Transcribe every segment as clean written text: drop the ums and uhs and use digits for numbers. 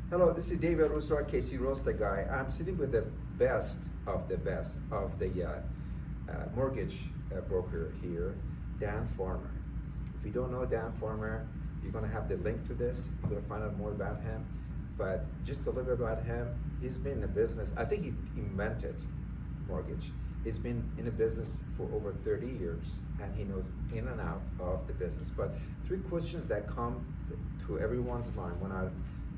Hello, this is David Rustor, KC Rea Estate Guy. I'm sitting with the best of the mortgage broker here, Dan Farmer. If you don't know Dan Farmer, you're going to have the link to this. You're going to find out more about him. But just a little bit about him, he's been in the business. I think he invented mortgage. He's been in the business for over 30 years, and he knows in and out of the business. But three questions that come to everyone's mind when I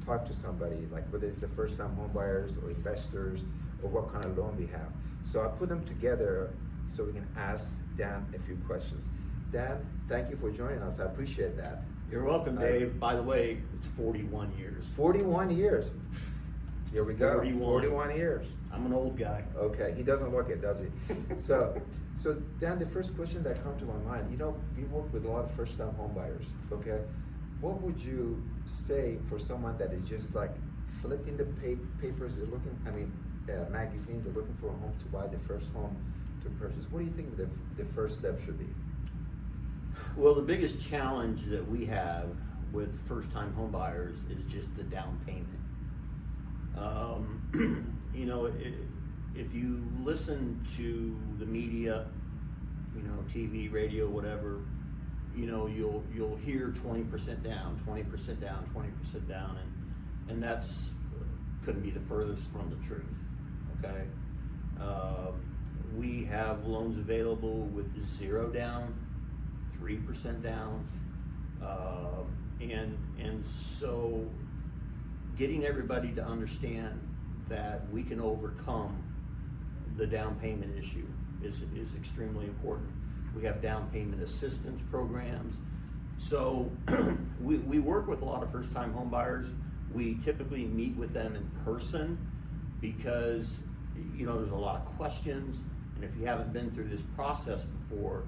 talk to somebody, like whether it's the first-time home buyers or investors or what kind of loan we have. So I put them together so we can ask Dan a few questions. Dan, thank you for joining us. I appreciate that. You're welcome, Dave. By the way, it's 41 years. 41 years. Here we go. 41 years. I'm an old guy. Okay, he doesn't look it, does he? So Dan, the first question that comes to my mind, you know, we work with a lot of first-time home buyers, okay? What would you say for someone that is just like flipping the papers, they're looking, magazines, they're looking for a home to buy the first home to purchase? What do you think the first step should be? Well, the biggest challenge that we have with first-time home buyers is just the down payment. You know, if you listen to the media, you know, TV, radio, whatever, you know, you'll hear 20% down, 20% down, 20% down, and that's couldn't be the furthest from the truth. Okay, we have loans available with 0 down, 3% down, and so getting everybody to understand that we can overcome the down payment issue is extremely important. We have down payment assistance programs. So we work with a lot of first-time home buyers. We typically meet with them in person because, you know, there's a lot of questions, and if you haven't been through this process before,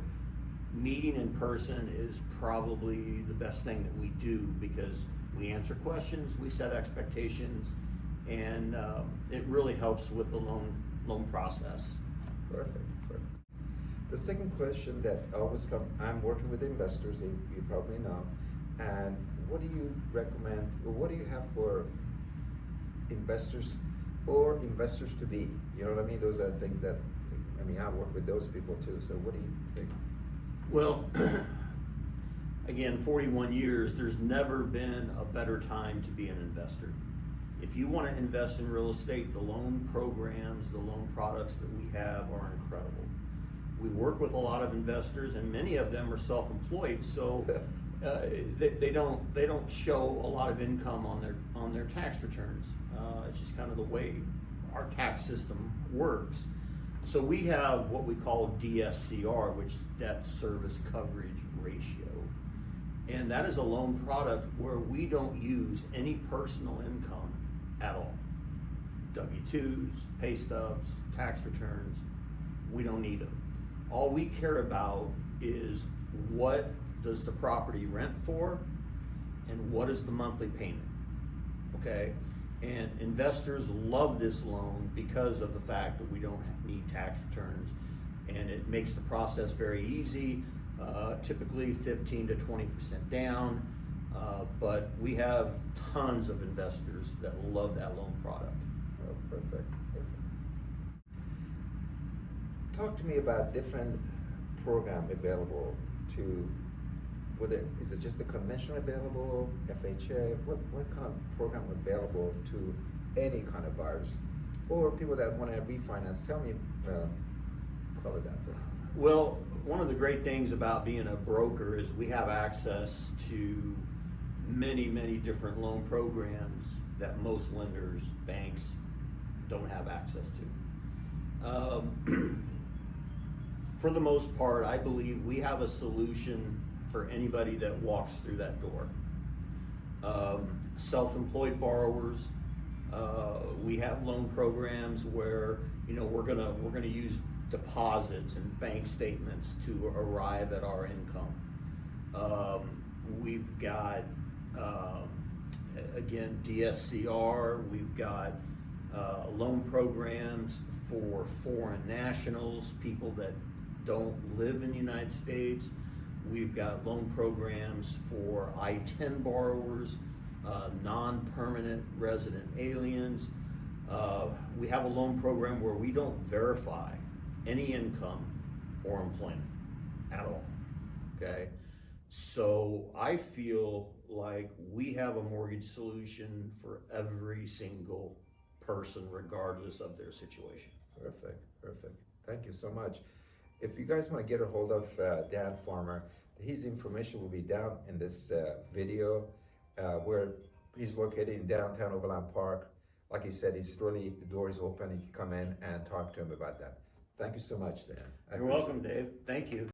meeting in person is probably the best thing that we do because we answer questions, we set expectations, and it really helps with the loan process. Perfect. The second question that always comes, I'm working with investors, you probably know, and what do you recommend, or what do you have for investors or investors to be? You know what I mean? Those are things that, I work with those people too, so what do you think? Well, again, 41 years, there's never been a better time to be an investor. If you want to invest in real estate, the loan programs, the loan products that we have are incredible. We work with a lot of investors, and many of them are self-employed, so they don't show a lot of income on their tax returns. It's just kind of the way our tax system works. So we have what we call DSCR, which is debt service coverage ratio. And that is a loan product where we don't use any personal income at all. W-2s, pay stubs, tax returns, we don't need them. All we care about is what does the property rent for and what is the monthly payment, okay? And investors love this loan because of the fact that we don't need tax returns, and it makes the process very easy, typically 15 to 20% down, but we have tons of investors that love that loan product. Oh, perfect. Talk to me about different program available to, is it just the conventional available, FHA? What kind of program available to any kind of buyers or people that want to refinance? Tell me, cover that for me. Well, one of the great things about being a broker is we have access to many different loan programs that most lenders, banks, don't have access to. For the most part, I believe we have a solution for anybody that walks through that door. Self-employed borrowers, we have loan programs where, you know, we're gonna use deposits and bank statements to arrive at our income. We've got again DSCR. We've got loan programs for foreign nationals, people that don't live in the United States. We've got loan programs for I-10 borrowers. non-permanent resident aliens. We have a loan program where we don't verify any income or employment at all, okay? So I feel like we have a mortgage solution for every single person regardless of their situation. Perfect, perfect. Thank you so much. If you guys want to get a hold of Dan Farmer, his information will be down in this video where he's located in downtown Overland Park. Like he said, the door is open. You can come in and talk to him about that. Thank you so much, Dan. You're welcome, Dave. Thank you.